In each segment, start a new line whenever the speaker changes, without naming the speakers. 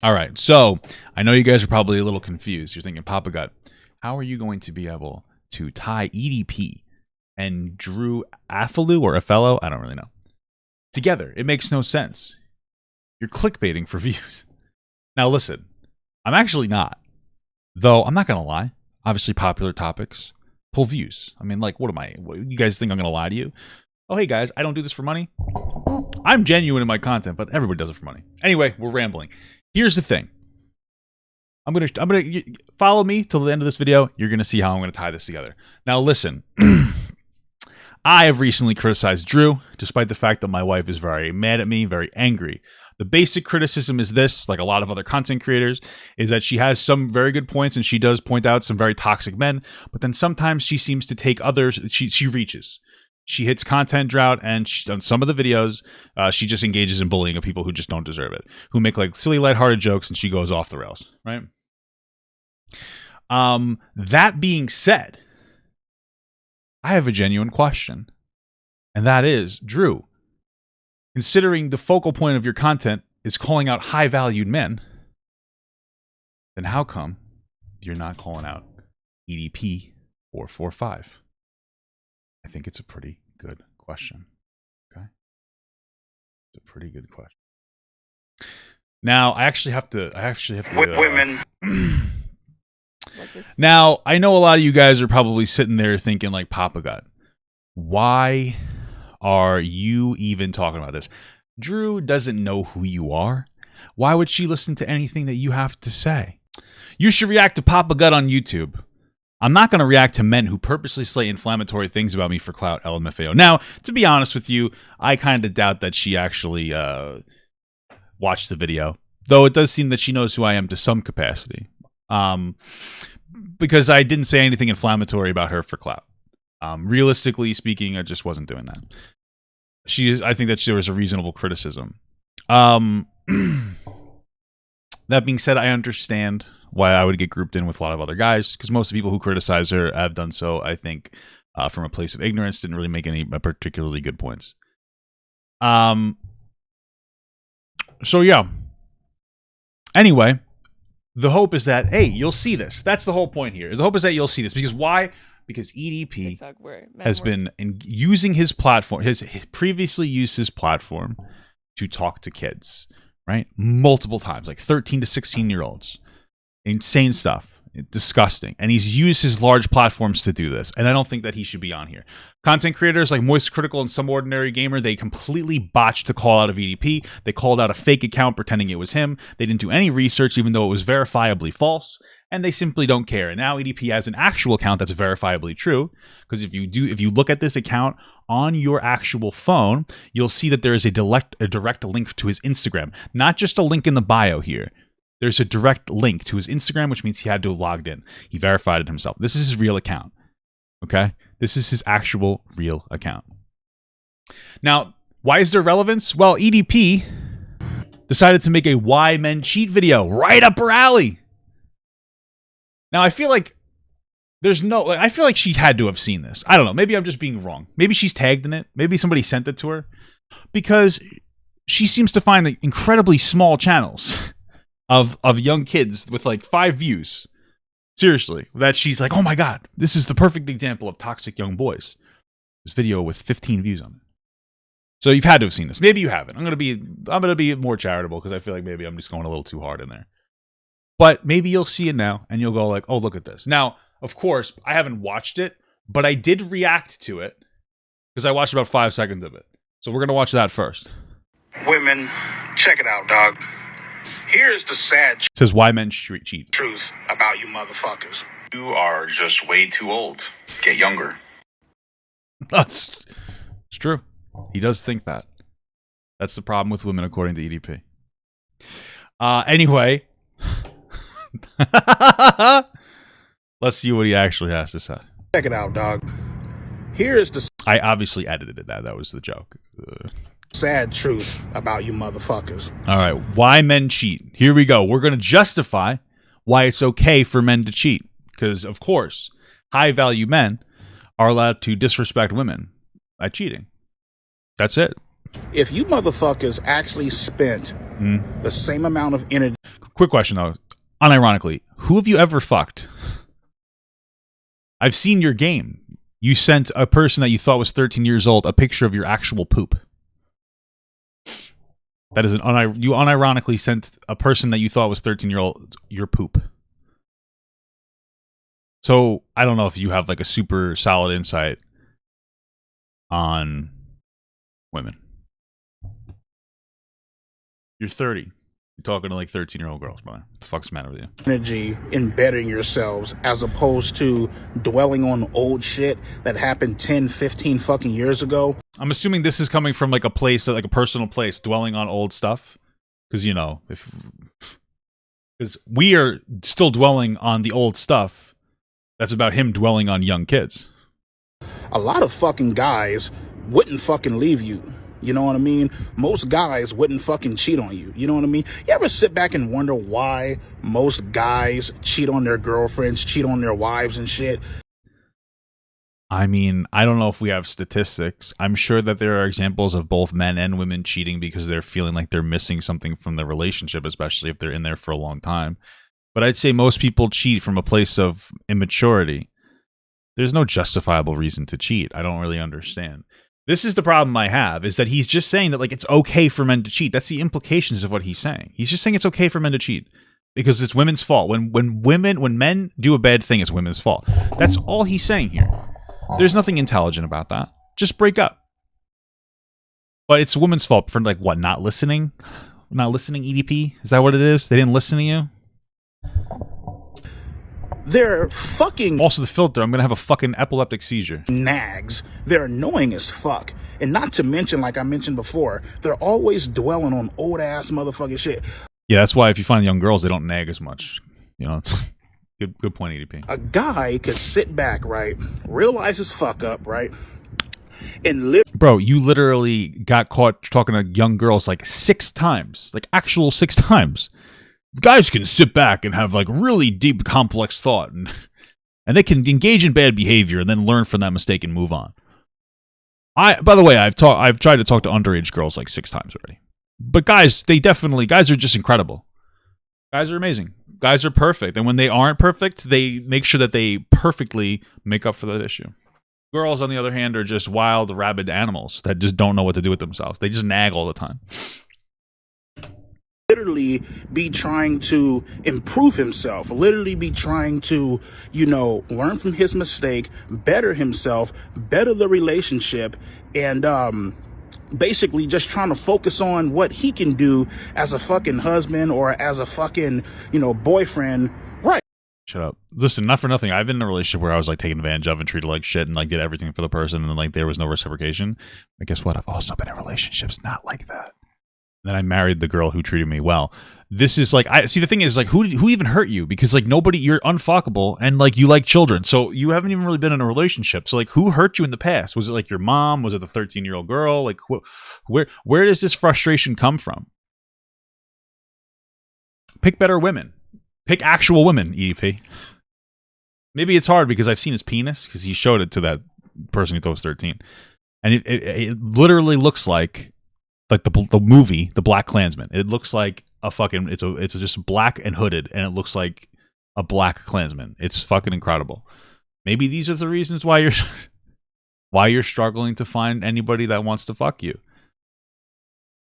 All right. So I know you guys are probably a little confused. You're thinking, Papa Gut, how are you going to be able to tie EDP and Drewafualo or Othello? I don't really know. Together. It makes no sense. You're clickbaiting for views. Now listen, I'm actually not. Though I'm not going to lie. Obviously popular topics pull views. I mean, like, what am I? You guys think I'm going to lie to you? Oh, hey guys, I don't do this for money. I'm genuine in my content, but everybody does it for money. Anyway, we're rambling. Here's the thing. I'm gonna follow me till the end of this video. You're gonna see how I'm gonna tie this together. Now, listen. I have recently criticized Drew, despite the fact that my wife is very mad at me, very angry. The basic criticism is this, like a lot of other content creators, is that she has some very good points and she does point out some very toxic men, but then sometimes she seems to take others, she reaches. She hits content drought, and on some of the videos, she just engages in bullying of people who just don't deserve it, who make like silly, lighthearted jokes, and she goes off the rails, right? That being said, I have a genuine question, and that is, Drew, considering the focal point of your content is calling out high-valued men, then how come you're not calling out EDP 445? I think it's a pretty good question. Okay? It's a pretty good question. Now, I actually have to
women.
Now, I know a lot of you guys are probably sitting there thinking like, Papa Gut, why are you even talking about this? Drew doesn't know who you are. Why would she listen to anything that you have to say? You should react to Papa Gut on YouTube. I'm not going to react to men who purposely say inflammatory things about me for clout, LMFAO. Now, to be honest with you, I kind of doubt that she actually watched the video, though it does seem that she knows who I am to some capacity, because I didn't say anything inflammatory about her for clout. Realistically speaking, I just wasn't doing that. I think that there was a reasonable criticism. That being said, I understand why I would get grouped in with a lot of other guys, because most of the people who criticize her have done so, I think, from a place of ignorance, didn't really make any particularly good points. So yeah. Anyway, the hope is that, hey, you'll see this. That's the whole point here. The hope is that you'll see this. Because why? Because EDP has been using his platform, has previously used his platform to talk to kids, right? Multiple times, like 13 to 16-year-olds. Insane stuff. Disgusting. And he's used his large platforms to do this. And I don't think that he should be on here. Content creators like Moist Critical and Some Ordinary Gamer, they completely botched the call out of EDP. They called out a fake account pretending it was him. They didn't do any research, even though it was verifiably false. And they simply don't care. And now EDP has an actual account that's verifiably true. Because if you look at this account on your actual phone, you'll see that there is a direct link to his Instagram. Not just a link in the bio here. There's a direct link to his Instagram, which means he had to have logged in. He verified it himself. This is his real account. Okay? This is his actual real account. Now, why is there relevance? Well, EDP decided to make a Why Men Cheat video right up her alley. Now, I feel like I feel like she had to have seen this. I don't know. Maybe I'm just being wrong. Maybe she's tagged in it. Maybe somebody sent it to her. Because she seems to find incredibly small channels of young kids with like 5 views. Seriously. That she's like, oh my God, this is the perfect example of toxic young boys. This video with 15 views on it. So you've had to have seen this. Maybe you haven't. I'm gonna be more charitable because I feel like maybe I'm just going a little too hard in there. But maybe you'll see it now and you'll go like, oh, look at this. Now, of course, I haven't watched it, but I did react to it because I watched about 5 seconds of it. So we're going to watch that first.
Women, check it out, dog. Here's the sad
It says why men cheat.
truth about you motherfuckers. You are just way too old. Get younger.
It's true. He does think that. That's the problem with women, according to EDP. Anyway. Let's see what he actually has to say.
Check it out, dog. Here's the
I obviously edited that. That was the joke.
sad truth about you motherfuckers.
All right. Why men cheat. Here we go. We're going to justify why it's okay for men to cheat. Because, of course, high-value men are allowed to disrespect women by cheating. That's it.
If you motherfuckers actually spent
the same amount of energy.
Quick question though, unironically, who have you ever fucked? I've seen your game. You sent a person that you thought was 13 years old a picture of your actual poop. That is you unironically sent a person that you thought was 13-year-old your poop. So I don't know if you have like a super solid insight on women. You're 30. You're talking to like 13-year-old girls, brother. What the fuck's the matter with you?
Energy in bettering yourselves as opposed to dwelling on old shit that happened 10, 15 fucking years ago.
I'm assuming this is coming from like a place, like a personal place, dwelling on old stuff. Because, you know, because we are still dwelling on the old stuff. That's about him dwelling on young kids.
A lot of fucking guys wouldn't fucking leave you. You know what I mean? Most guys wouldn't fucking cheat on you. You know what I mean? You ever sit back and wonder why most guys cheat on their girlfriends, cheat on their wives and shit?
I mean, I don't know if we have statistics. I'm sure that there are examples of both men and women cheating because they're feeling like they're missing something from the relationship, especially if they're in there for a long time. But I'd say most people cheat from a place of immaturity. There's no justifiable reason to cheat. I don't really understand. This is the problem I have, is that he's just saying that like it's okay for men to cheat. That's the implications of what he's saying. He's just saying it's okay for men to cheat because it's women's fault. When men do a bad thing, it's women's fault. That's all he's saying here. There's nothing intelligent about that. Just break up. But it's a woman's fault for like what, not listening? Not listening, EDP? Is that what it is? They didn't listen to you?
They're fucking...
Also the filter, I'm going to have a fucking epileptic seizure.
Nags. They're annoying as fuck. And not to mention, like I mentioned before, they're always dwelling on old-ass motherfucking shit.
Yeah, that's why if you find young girls, they don't nag as much. You know, it's good point, EDP.
A guy could sit back, right, realize his fuck up, right, and
Bro, you literally got caught talking to young girls like 6 times. Like actual 6 times. Guys can sit back and have like really deep, complex thought, and they can engage in bad behavior and then learn from that mistake and move on. By the way, I've tried to talk to underage girls like 6 times already. But guys are just incredible. Guys are amazing. Guys are perfect, and when they aren't perfect, they make sure that they perfectly make up for that issue. Girls, on the other hand, are just wild, rabid animals that just don't know what to do with themselves. They just nag all the time.
Literally be trying to improve himself, literally be trying to, you know, learn from his mistake, better himself, better the relationship, and basically just trying to focus on what he can do as a fucking husband or as a fucking, you know, boyfriend. Right.
Shut up. Listen, not for nothing. I've been in a relationship where I was like taken advantage of and treated like shit and like did everything for the person, and then like there was no reciprocation. But guess what? I've also been in relationships not like that. Then I married the girl who treated me well. This is like, the thing is like, who even hurt you? Because like nobody, you're unfuckable and like you like children. So you haven't even really been in a relationship. So like who hurt you in the past? Was it like your mom? Was it the 13-year-old girl? Like where does this frustration come from? Pick better women. Pick actual women, EDP. Maybe it's hard because I've seen his penis because he showed it to that person who thought was 13. And it literally looks like the movie, The Black Klansman. It looks like a fucking, it's just black and hooded, and it looks like a black Klansman. It's fucking incredible. Maybe these are the reasons why you're struggling to find anybody that wants to fuck you.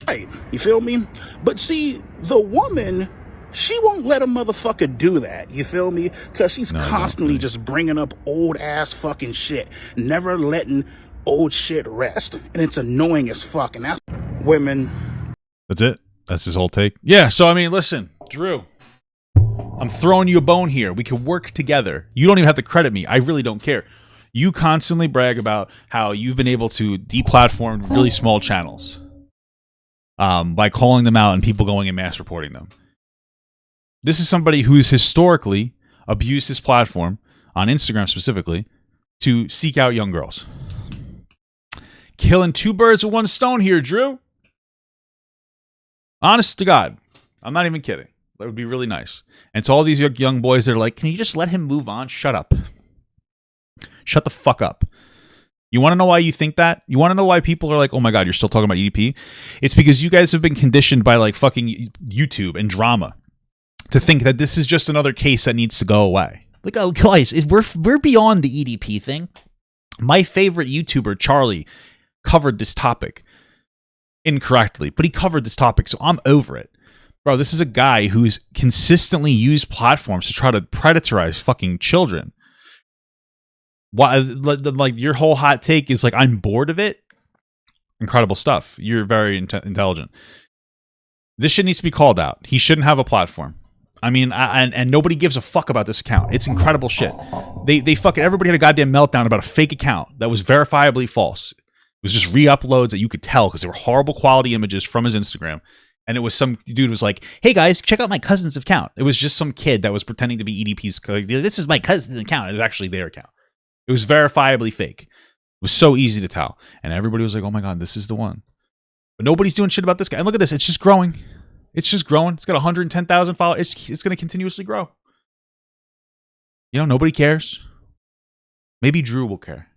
Right. You feel me? But see, the woman, she won't let a motherfucker do that. You feel me? Because she's constantly just bringing up old ass fucking shit, never letting old shit rest, and it's annoying as fuck. And that's women.
That's it. That's his whole take. Yeah. So I mean, listen, Drew, I'm throwing you a bone here. We can work together. You don't even have to credit me. I really don't care. You constantly brag about how you've been able to deplatform really small channels by calling them out and people going and mass reporting them. This is somebody who's historically abused his platform, on Instagram specifically, to seek out young girls. Killing 2 birds with 1 stone here, Drew. Honest to God. I'm not even kidding. That would be really nice. And to all these young boys that are like, can you just let him move on? Shut up. Shut the fuck up. You want to know why you think that? You want to know why people are like, oh my God, you're still talking about EDP? It's because you guys have been conditioned by like fucking YouTube and drama to think that this is just another case that needs to go away. Like, oh guys, we're beyond the EDP thing. My favorite YouTuber, Charlie, covered this topic incorrectly, but he covered this topic, so I'm over it. Bro, this is a guy who's consistently used platforms to try to predatorize fucking children. Why, like, your whole hot take is like, I'm bored of it? Incredible stuff. You're very intelligent. This shit needs to be called out. He shouldn't have a platform. I mean, and nobody gives a fuck about this account. It's incredible shit. They fucking, everybody had a goddamn meltdown about a fake account that was verifiably false. It was just re-uploads that you could tell because they were horrible quality images from his Instagram. And it was some dude was like, hey guys, check out my cousin's account. It was just some kid that was pretending to be EDP's. This is my cousin's account. It was actually their account. It was verifiably fake. It was so easy to tell. And everybody was like, oh my God, this is the one. But nobody's doing shit about this guy. And look at this. It's just growing. It's just growing. It's got 110,000 followers. It's going to continuously grow. You know, nobody cares. Maybe Drew will care.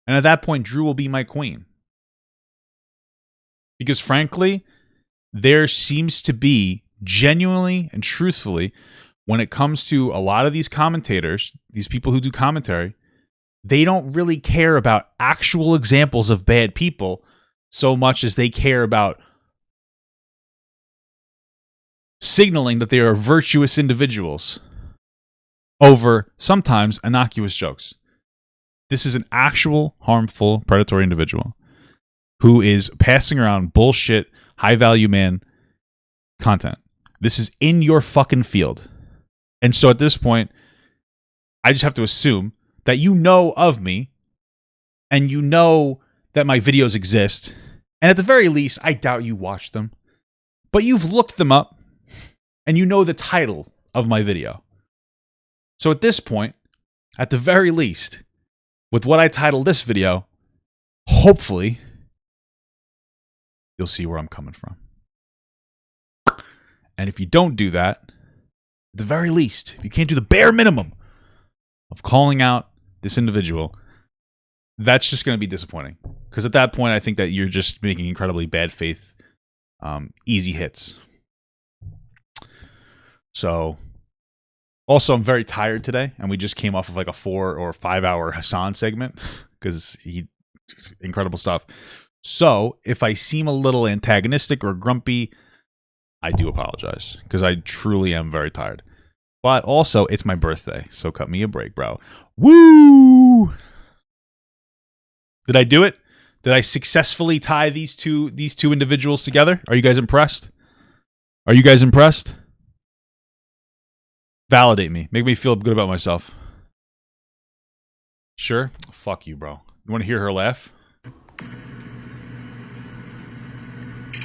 And at that point, Drew will be my queen. Because frankly, there seems to be, genuinely and truthfully, when it comes to a lot of these commentators, these people who do commentary, they don't really care about actual examples of bad people so much as they care about signaling that they are virtuous individuals over sometimes innocuous jokes. This is an actual harmful, predatory individual who is passing around bullshit, high-value man content. This is in your fucking field. And so at this point, I just have to assume that you know of me and you know that my videos exist. And at the very least, I doubt you watched them. But you've looked them up and you know the title of my video. So at this point, at the very least, with what I titled this video, hopefully, you'll see where I'm coming from. And if you don't do that, at the very least, if you can't do the bare minimum of calling out this individual, that's just going to be disappointing. Because at that point, I think that you're just making incredibly bad faith, easy hits. So, also, I'm very tired today, and we just came off of like a 4 or 5 hour Hassan segment because incredible stuff. So, if I seem a little antagonistic or grumpy, I do apologize because I truly am very tired. But also, it's my birthday, so cut me a break, bro. Woo! Did I do it? Did I successfully tie these two individuals together? Are you guys impressed? Are you guys impressed? Validate me. Make me feel good about myself. Sure? Fuck you, bro. You want to hear her laugh?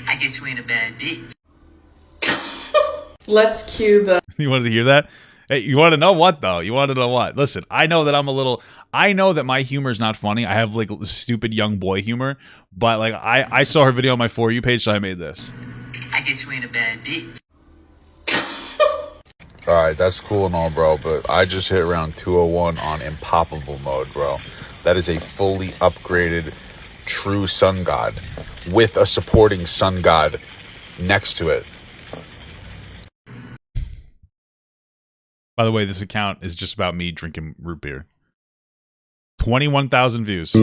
I guess you ain't a bad bitch.
Let's cue the...
You wanted to hear that? Hey, you want to know what, though? You want to know what? Listen, I know that I know that my humor is not funny. I have, like, stupid young boy humor. But, like, I saw her video on my For You page, so I made this.
I guess you ain't a bad bitch.
Alright, that's cool and all, bro, but I just hit around 201 on impoppable mode, bro. That is a fully upgraded true sun god with a supporting sun god next to it.
By the way, this account is just about me drinking root beer. 21,000 views.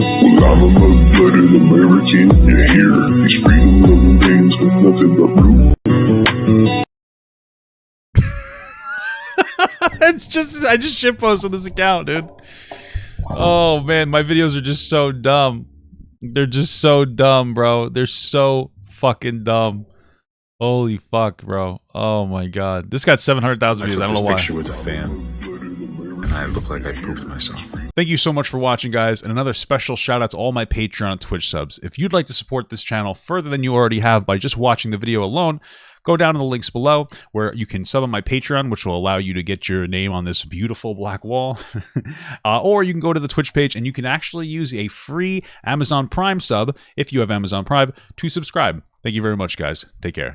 It's just, I just shitpost on this account, dude. Oh man, my videos are just so dumb. They're just so dumb, bro. They're so fucking dumb. Holy fuck, bro. Oh my god. This got 700,000 views. I don't know why.
I took this picture with a fan, and I look like I pooped myself.
Thank you so much for watching, guys, and another special shout out to all my Patreon and Twitch subs. If you'd like to support this channel further than you already have by just watching the video alone, go down to the links below where you can sub on my Patreon, which will allow you to get your name on this beautiful black wall. Or you can go to the Twitch page and you can actually use a free Amazon Prime sub, if you have Amazon Prime, to subscribe. Thank you very much, guys. Take care.